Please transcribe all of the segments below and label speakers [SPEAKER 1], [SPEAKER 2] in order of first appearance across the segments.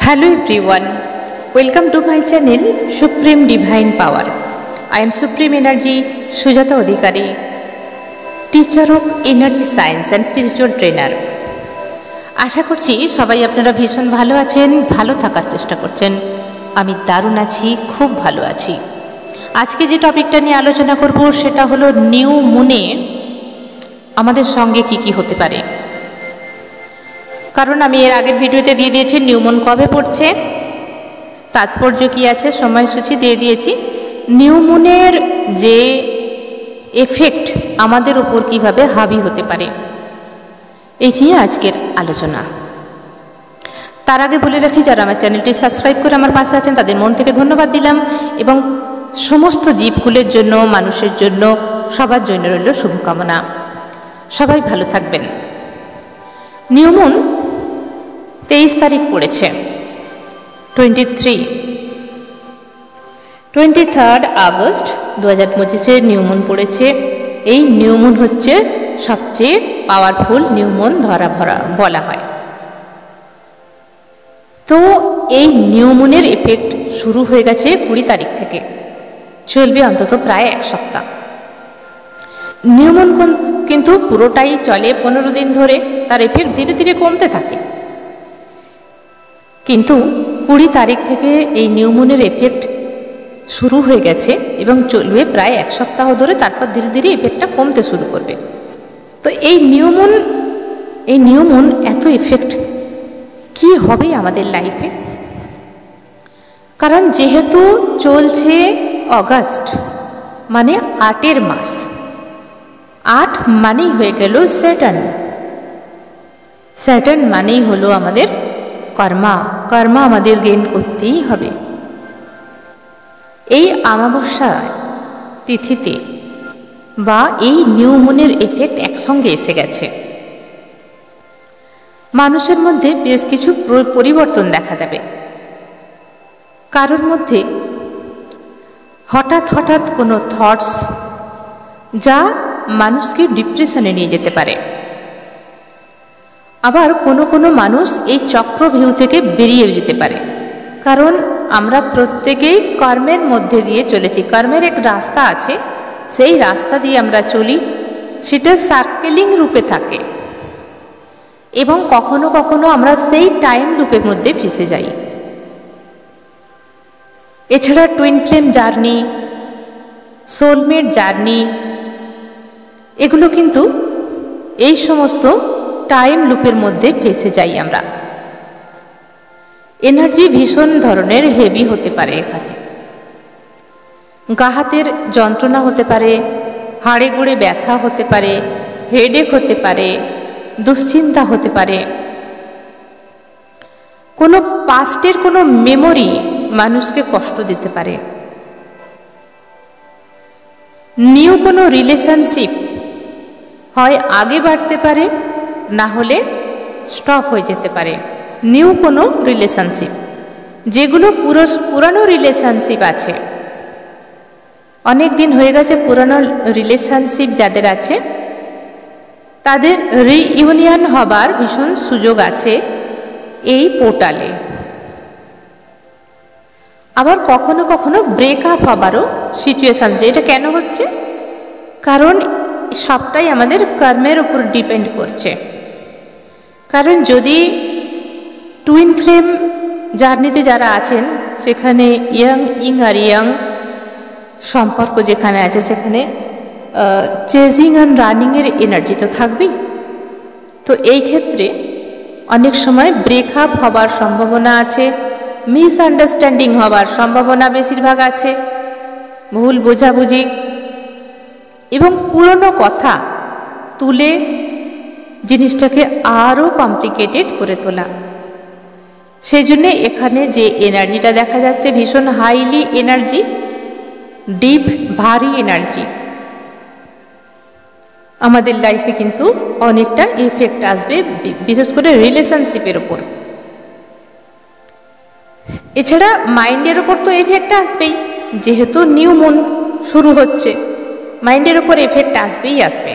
[SPEAKER 1] Hello everyone, welcome to my channel Supreme Divine Power. I am Supreme Energy Sujata Adhikari, teacher of Energy Science and Spiritual Trainer. আশা করছি সবাই আপনারা ভীষণ ভালো আছেন, ভালো থাকার চেষ্টা করছেন। আমি দারুণ আছি, খুব ভালো আছি। আজকে যে টপিকটা নিয়ে আলোচনা করব সেটা হলো নিউ মুনে আমাদের সঙ্গে কি হতে পারে। কারণ আমি এর আগের ভিডিওতে দিয়ে দিয়েছি নিউ মুন কবে পড়ছে, তাৎপর্য কী আছে, সময়সূচি দিয়ে দিয়েছি। নিউ মুনের যে এফেক্ট আমাদের উপর কিভাবে হাবি হতে পারে, এই নিয়ে আজকের আলোচনা। তার আগে বলে রাখি, যারা আমার চ্যানেলটি সাবস্ক্রাইব করে আমার পাশে আছেন তাদের মন থেকে ধন্যবাদ দিলাম, এবং সমস্ত জীবকুলের জন্য, মানুষের জন্য, সবার জন্য রইল শুভকামনা। সবাই ভালো থাকবেন। নিউ মুন 23 তারিখ পড়েছে, 23 আগস্ট 2025 নিউ মুন পড়েছে। এই নিউ মুন হচ্ছে সবচেয়ে পাওয়ারফুল নিউ মুন বলা হয়। তো এই নিউ মুনের এফেক্ট শুরু হয়ে গেছে 20 তারিখ থেকে, চলবে অন্তত প্রায় এক সপ্তাহ। নিউ মুন কিন্তু পুরোটাই চলে 15 দিন ধরে, তার এফেক্ট ধীরে ধীরে কমতে থাকে। কিন্তু 20 তারিখ থেকে এই নিউ মুনের এফেক্ট শুরু হয়ে গেছে এবং চলবে প্রায় এক সপ্তাহ ধরে, তারপর ধীরে ধীরে এফেক্টটা কমতে শুরু করবে। তো এই নিউ মুন এত এফেক্ট কি হবে আমাদের লাইফে? কারণ যেহেতু চলছে অগাস্ট, মানে 8-এর মাস, 8 মানেই হয়ে গেল স্যাটার্ন মানেই হলো আমাদের কর্মা আমাদের গেইন করতেই হবে। এই অমাবস্যা তিথিতে বা এই নিউ মুনের এফেক্ট একসঙ্গে এসে গেছে। মানুষের মধ্যে বেশ কিছু পরিবর্তন দেখা দেবে। কারোর মধ্যে হঠাৎ কোনো থটস যা মানুষকে ডিপ্রেশনে নিয়ে যেতে পারে। আবার কোনো মানুষ এই চক্রভিউ থেকে বেরিয়ে যেতে পারে, কারণ আমরা প্রত্যেকেই কর্মের মধ্যে দিয়ে চলেছি। কর্মের এক রাস্তা আছে, সেই রাস্তা দিয়ে আমরা চলি, সেটা সার্কেলিং রূপে থাকে, এবং কখনো আমরা সেই টাইম লুপের মধ্যে ফেসে যাই। এছাড়া twin flame journey, soulmate journey, এগুলো কিন্তু এই সমস্ত টাইম লুপের মধ্যে ফেসে যাই আমরা। এনার্জি ভীষণ ধরনের হেভি হতে পারে। এখানে গা হাতের যন্ত্রণা হতে পারে, হাড়ে গুড়ে ব্যথা হতে পারে, হেডেক হতে পারে, দুশ্চিন্তা হতে পারে। কোনো পাস্টের কোনো মেমোরি মানুষকে কষ্ট দিতে পারে। নিউ কোনো রিলেশনশিপ হয় আগে বাড়তে পারে, না হলে স্টপ হয়ে যেতে পারে। নিউ কোনো রিলেশনশিপ, যেগুলো পুরানো রিলেশনশিপ আছে, অনেক দিন হয়ে গেছে পুরানো রিলেশনশিপ যাদের আছে, তাদের রিইউনিয়ন হবার ভীষণ সুযোগ আছে এই পোর্টালে। আবার কখনো ব্রেকআপ হবারও সিচুয়েশান। এটা কেন হচ্ছে? কারণ সবটাই আমাদের কর্মের উপর ডিপেন্ড করছে। কারণ যদি টুইন ফ্লেম জার্নিতে যারা আছেন, সেখানে ইং আর ইয়াং সম্পর্ক যেখানে আছে, সেখানে চেজিং অ্যান্ড রানিংয়ের এনার্জি তো থাকবেই। তো এই ক্ষেত্রে অনেক সময় ব্রেকআপ হবার সম্ভাবনা আছে, মিসআন্ডারস্ট্যান্ডিং হবার সম্ভাবনা বেশিরভাগ আছে, ভুল বোঝাবুঝি এবং পুরনো কথা তুলে জিনিসটাকে আরও কমপ্লিকেটেড করে তোলা। সেই জন্যে এখানে যে এনার্জিটা দেখা যাচ্ছে, ভীষণ হাইলি এনার্জি, ডিপ ভারী এনার্জি, আমাদের লাইফে কিন্তু অনেকটা এফেক্ট আসবে, বিশেষ করে রিলেশনশিপের ওপর। এছাড়া মাইন্ডের ওপর তো এফেক্ট আসবেই, যেহেতু নিউ মুন শুরু হচ্ছে, মাইন্ডের ওপর এফেক্ট আসবেই আসবে।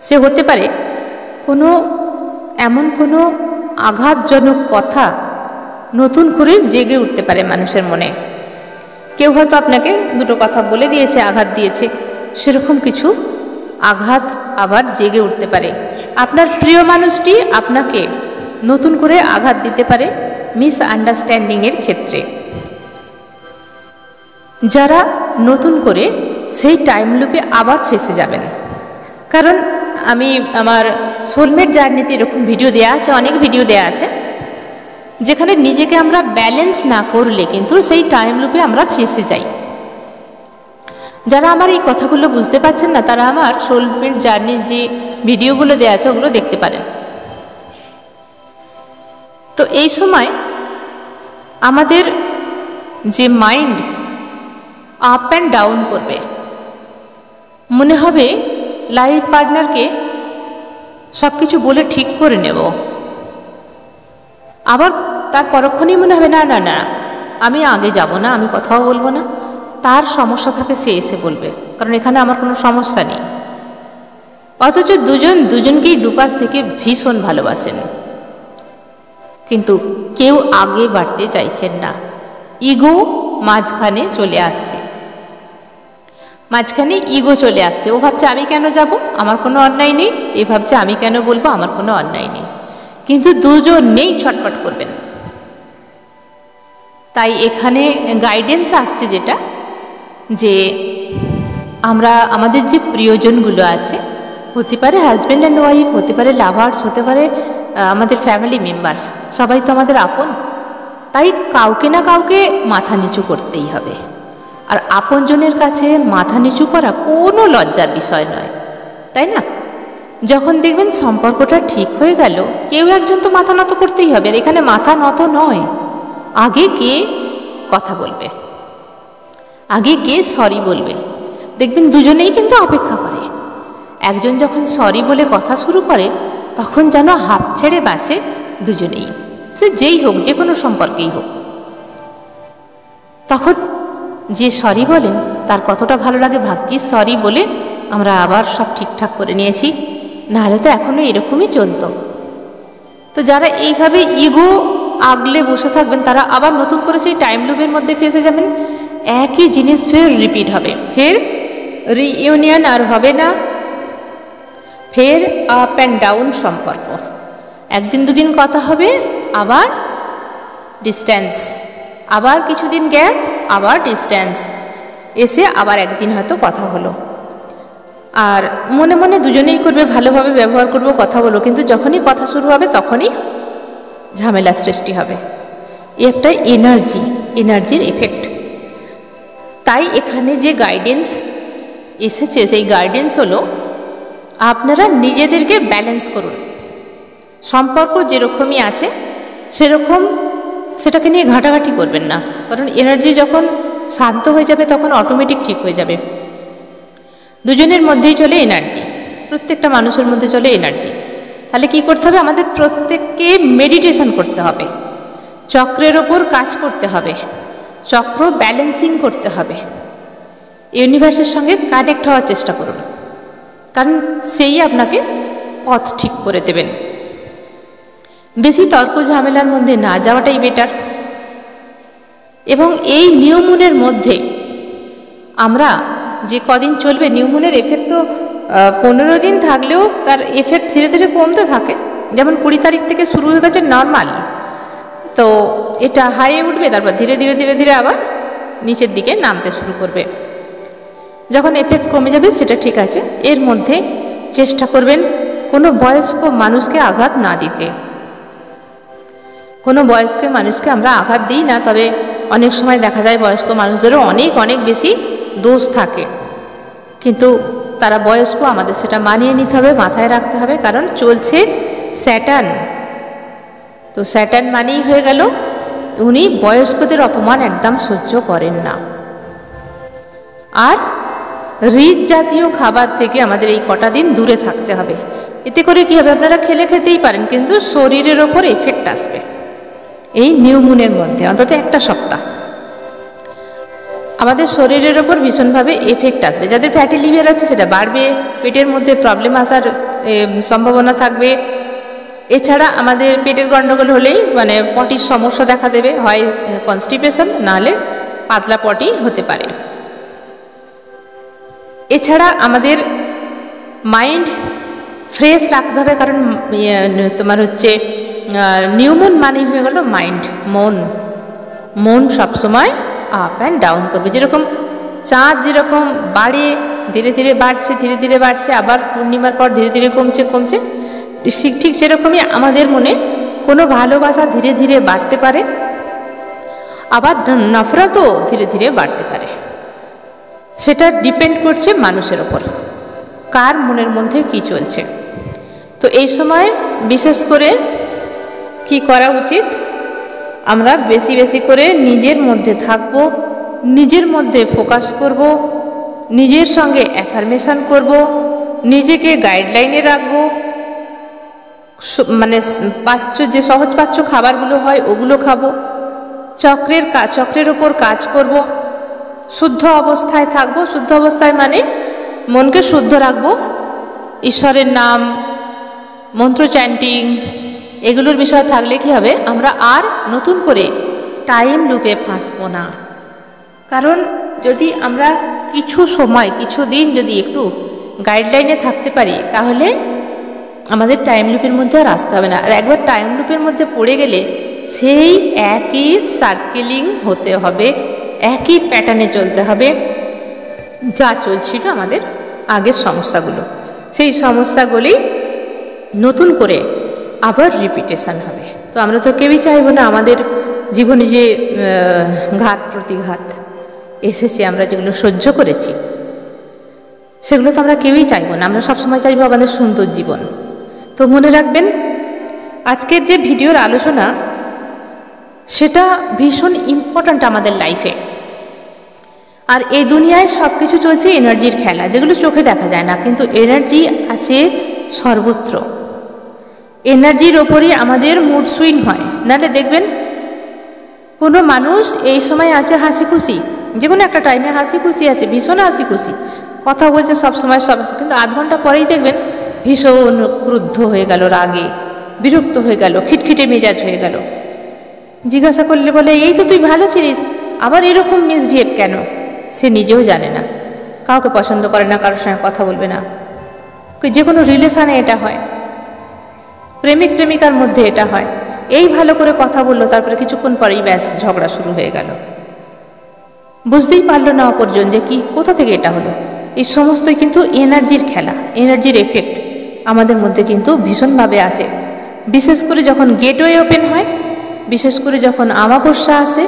[SPEAKER 1] সে হতে পারে কোনো আঘাতজনক কথা নতুন করে জেগে উঠতে পারে মানুষের মনে। কেউ হয়তো আপনাকে দুটো কথা বলে দিয়েছে, আঘাত দিয়েছে, সেরকম কিছু আঘাত আবার জেগে উঠতে পারে। আপনার প্রিয় মানুষটি আপনাকে নতুন করে আঘাত দিতে পারে মিসআন্ডারস্ট্যান্ডিংয়ের ক্ষেত্রে। যারা নতুন করে সেই টাইম লুপে আবার ফেসে যাবেন, কারণ আমি আমার সোলমেট জার্নিতে এরকম ভিডিও দেওয়া আছে, অনেক ভিডিও দেওয়া আছে, যেখানে নিজেকে আমরা ব্যালেন্স না করলে কিন্তু সেই টাইম লুপে আমরা ফেসে যাই। যারা আমার এই কথাগুলো বুঝতে পারছেন না, তারা আমার সোলমেট জার্নির যে ভিডিওগুলো দেওয়া আছে ওগুলো দেখতে পারেন। তো এই সময় আমাদের যে মাইন্ড আপ অ্যান্ড ডাউন করবে, মনে হবে লাইফ পার্টনারকে সব কিছু বলে ঠিক করে নেব, আবার তার পরক্ষণেই মনে হবে না না না আমি আগে যাব না, আমি কথাও বলবো না। তার সমস্যা থাকে সে এসে বলবে, কারণ এখানে আমার কোনো সমস্যা নেই। অথচ দুজনকেই দুপাশ থেকে ভীষণ ভালোবাসেন, কিন্তু কেউ আগে বাড়তে চাইছেন না। ইগো মাঝখানে চলে আসছে, ও ভাবছে আমি কেন যাব, আমার কোনো অন্যায় নেই, এ ভাবছে আমি কেন বলবো, আমার কোনো অন্যায় নেই। কিন্তু দুজনেই ছটফট করবেন। তাই এখানে গাইডেন্স আসছে যেটা, যে আমরা আমাদের যে প্রিয়জনগুলো আছে, হতে পারে হাজব্যান্ড অ্যান্ড ওয়াইফ, হতে পারে লাভার্স, হতে পারে আমাদের ফ্যামিলি মেম্বার্স, সবাই তো আমাদের আপন। তাই কাউকে না কাউকে মাথা নিচু করতেই হবে। আর আপনজনের কাছে মাথা নিচু করা কোনো লজ্জার বিষয় নয়, তাই না? যখন দেখবেন সম্পর্কটা ঠিক হয়ে গেল, কেউ একজন তো মাথা নত করতেই হবে। আর এখানে মাথা নত নয়, আগে কে কথা বলবে, আগে কে সরি বলবে। দেখবেন দুজনেই কিন্তু অপেক্ষা করে। একজন যখন সরি বলে কথা শুরু করে, তখন যেন হাঁপ ছেড়ে বাঁচে দুজনেই, সে যেই হোক, যে কোনো সম্পর্কেই হোক। তখন যে সরি বলেন তার কতটা ভালো লাগে, ভাগ্যিস সরি বলে আমরা আবার সব ঠিকঠাক করে নিয়েছি, নাহলে তো এখনও এরকমই চলতো। তো যারা এইভাবে ইগো আগলে বসে থাকবেন, তারা আবার নতুন করে সেই টাইম লুপের মধ্যে ফেসে যাবেন। একই জিনিস ফের রিপিট হবে, ফের রিইউনিয়ন আর হবে না, ফের আপ অ্যান্ড ডাউন সম্পর্ক। একদিন দুদিন কথা হবে, আবার ডিস্ট্যান্স, আবার কিছুদিন গ্যাপ, আবার ডিস্ট্যান্স, এসে আবার একদিন হয়তো কথা হলো। আর মনে মনে দুজনেই করবে ভালোভাবে ব্যবহার করব, কথা বলবো, কিন্তু যখনই কথা শুরু হবে তখনই ঝামেলা সৃষ্টি হবে। একটা এনার্জির এফেক্ট। তাই এখানে যে গাইডেন্স এসেছে, সেই গাইডেন্স হলো আপনারা নিজেদেরকে ব্যালেন্স করুন। সম্পর্ক যেরকমই আছে সেরকম সেটাকে নিয়ে ঘাটাঘাটি করবেন না, কারণ এনার্জি যখন শান্ত হয়ে যাবে তখন অটোমেটিক ঠিক হয়ে যাবে। দুজনের মধ্যেই চলে এনার্জি, প্রত্যেকটা মানুষের মধ্যে চলে এনার্জি। তাহলে কি করতে হবে? আমাদের প্রত্যেককে মেডিটেশন করতে হবে, চক্রের ওপর কাজ করতে হবে, চক্র ব্যালেন্সিং করতে হবে, ইউনিভার্সের সঙ্গে কানেক্ট হওয়ার চেষ্টা করুন, কারণ সেই আপনাকে পথ ঠিক করে দেবেন। বেশি তর্ক ঝামেলার মধ্যে না যাওয়াটাই বেটার। এবং এই নিউ মুনের মধ্যে আমরা যে কদিন চলবে, নিউ মুনের এফেক্ট তো 15 দিন থাকলেও তার এফেক্ট ধীরে ধীরে কমতে থাকে। যেমন 20 তারিখ থেকে শুরু হয়ে গেছে নর্মাল, তো এটা হাইয়ে উঠবে, তারপর ধীরে ধীরে ধীরে ধীরে আবার নিচের দিকে নামতে শুরু করবে। যখন এফেক্ট কমে যাবে সেটা ঠিক আছে। এর মধ্যে চেষ্টা করবেন কোনো বয়স্ক মানুষকে আঘাত না দিতে। কোনো বয়স্ক মানুষকে আমরা আঘাত দিই না, তবে অনেক সময় দেখা যায় বয়স্ক মানুষদেরও অনেক অনেক বেশি দোষ থাকে, কিন্তু তারা বয়স্ক, আমাদের সেটা মানিয়ে নিতে হবে, মাথায় রাখতে হবে, কারণ চলছে স্যাটার্ন। তো স্যাটার্ন মানেই হয়ে গেল উনি বয়স্কদের অপমান একদম সহ্য করেন না। আর রিচ জাতীয় খাবার থেকে আমাদের এই কটা দিন দূরে থাকতে হবে। এতে করে কী হবে? আপনারা খেতেই পারেন, কিন্তু শরীরের ওপর এফেক্ট আসবে এই নিউ মুনের মধ্যে, অন্তত একটা সপ্তাহ আমাদের শরীরের ওপর ভীষণভাবে এফেক্ট আসবে। যাদের ফ্যাটি লিভার আছে সেটা বাড়বে, পেটের মধ্যে প্রবলেম আসার সম্ভাবনা থাকবে, এছাড়া আমাদের পেটের গণ্ডগোল হলেই মানে পটির সমস্যা দেখা দেবে, হয় কনস্টিপেশন, নাহলে পাতলা পটি হতে পারে। এছাড়া আমাদের মাইন্ড ফ্রেশ রাখতে হবে, কারণ তোমার হচ্ছে নিউমুন মানেই হয়ে গেল মাইন্ড, মন সবসময় আপ অ্যান্ড ডাউন করবে। যেরকম চাঁদ যেরকম বাড়ে, ধীরে ধীরে বাড়ছে, আবার পূর্ণিমার পর ধীরে ধীরে কমছে, ঠিক সেরকমই আমাদের মনে কোনো ভালোবাসা ধীরে ধীরে বাড়তে পারে, আবার নফরতও ধীরে ধীরে বাড়তে পারে। সেটা ডিপেন্ড করছে মানুষের ওপর, কার মনের মধ্যে কি চলছে। তো এই সময় বিশেষ করে কি করা উচিত, আমরা বেশি বেশি করে নিজের মধ্যে থাকব, নিজের মধ্যে ফোকাস করব, নিজের সঙ্গে অ্যাফার্মেশন করব, নিজেকে গাইডলাইনে রাখব, মানে যে সহজ পাচ্য খাবারগুলো হয় ওগুলো খাবো, চক্রের ওপর কাজ করব, শুদ্ধ অবস্থায় থাকব। শুদ্ধ অবস্থায় মানে মনকে শুদ্ধ রাখব, ঈশ্বরের নাম, মন্ত্র চ্যান্টিং, এগুলোর বিষয় থাকলে কি হবে, আমরা আর নতুন করে টাইম লুপে ফাঁসবো না। কারণ যদি আমরা কিছু সময়, কিছু দিন যদি একটু গাইডলাইনে থাকতে পারি, তাহলে আমাদের টাইম লুপের মধ্যে আর আসতে হবে না। আর একবার টাইম লুপের মধ্যে পড়ে গেলে সেই একই সার্কেলিং হতে হবে, একই প্যাটার্নে চলতে হবে যা চলছিল আমাদের আগের সমস্যাগুলো। সেই সমস্যাগুলি নতুন করে আবার রিপিটেশন হবে। তো আমরা তো কেউই চাইব না আমাদের জীবনে যে ঘাত প্রতিঘাত এসেছে, আমরা যেগুলো সহ্য করেছি, সেগুলো তো আমরা কেউই চাইব না। আমরা সবসময় চাইব আমাদের সুন্দর জীবন। তো মনে রাখবেন, আজকের যে ভিডিওর আলোচনা সেটা ভীষণ ইম্পর্ট্যান্ট আমাদের লাইফে। আর এই দুনিয়ায় সব কিছু চলছে এনার্জির খেলা, যেগুলো চোখে দেখা যায় না, কিন্তু এনার্জি আছে সর্বত্র। এনার্জির ওপরই আমাদের মুড সুইং হয়। নাহলে দেখবেন কোনো মানুষ এই সময় আছে হাসি খুশি, যে কোনো একটা টাইমে হাসি খুশি আছে, ভীষণ হাসি খুশি, কথা বলছে সবসময় সব, কিন্তু আধ ঘন্টা পরেই দেখবেন ভীষণ ক্রুদ্ধ হয়ে গেল, রাগে বিরক্ত হয়ে গেল, খিটখিটে মেজাজ হয়ে গেল। জিজ্ঞাসা করলে বলে, এই তো তুই ভালো ছিলিস, আবার এরকম মিসবিহেভ কেন? সে নিজেও জানে না, কাউকে পছন্দ করে না, কারোর সঙ্গে কথা বলবে না। যে কোনো রিলেশানে এটা হয়, প্রেমিক প্রেমিকার মধ্যে এটা হয়। এই ভালো করে কথা বললো, তারপরে কিছুক্ষণ পরেই ব্যাস ঝগড়া শুরু হয়ে গেল, বুঝতেই পারলো না অপরজন যে কি কোথা থেকে এটা হলো। এই সমস্তই কিন্তু এনার্জির খেলা, এনার্জির এফেক্ট আমাদের মধ্যে কিন্তু ভীষণভাবে আসে। বিশেষ করে যখন গেটওয়ে ওপেন হয়, বিশেষ করে যখন অমাবস্যা আসে,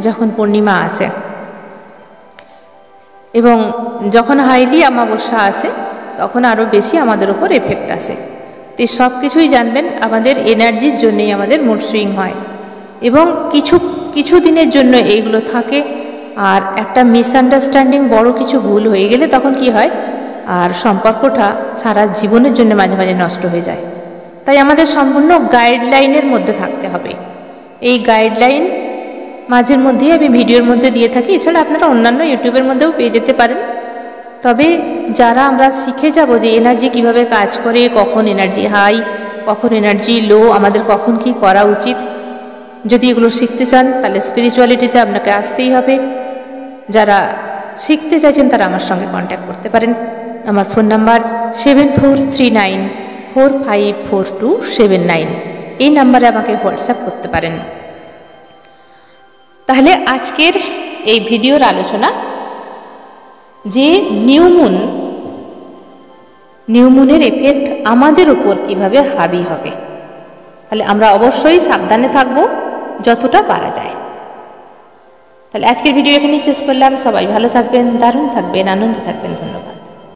[SPEAKER 1] যখন পূর্ণিমা আসে, এবং যখন হাইলি অমাবস্যা আসে, তখন আরও বেশি আমাদের ওপর এফেক্ট আসে। তো সব কিছুই জানবেন আমাদের এনার্জির জন্যই আমাদের মুড সুইং হয়, এবং কিছু দিনের জন্য এইগুলো থাকে। আর একটা মিসআন্ডারস্ট্যান্ডিং, বড় কিছু ভুল হয়ে গেলে তখন কি হয়, আর সম্পর্কটা সারা জীবনের জন্য মাঝে মাঝে নষ্ট হয়ে যায়। তাই আমাদের সম্পূর্ণ গাইডলাইনের মধ্যে থাকতে হবে। এই গাইডলাইন মাঝের মধ্যেই আমি ভিডিওর মধ্যে দিয়ে থাকি, এছাড়া আপনারা অন্যান্য ইউটিউবের মধ্যেও পেয়ে যেতে পারেন। তবে যারা আমরা শিখে যাব যে এনার্জি কিভাবে কাজ করে, কখন এনার্জি হাই, কখন এনার্জি লো, আমাদের কখন কি করা উচিত, যদি এগুলো শিখতে চান তাহলে স্পিরিচুয়ালিটিতে আপনাকে আসতেই হবে। যারা শিখতে চাইছেন তারা আমার সঙ্গে কন্ট্যাক্ট করতে পারেন। আমার ফোন নাম্বার 7439454279, এই নাম্বারে আমাকে হোয়াটসঅ্যাপ করতে পারেন। তাহলে আজকের এই ভিডিওর আলোচনা যে নিউমুনের এফেক্ট আমাদের উপর কিভাবে হাবি হবে, তাহলে আমরা অবশ্যই সাবধানে থাকব যতটা পারা যায়। তাহলে আজকের ভিডিও এখানেই শেষ করলাম। সবাই ভালো থাকবেন, দারুণ থাকবেন, আনন্দে থাকবেন। ধন্যবাদ।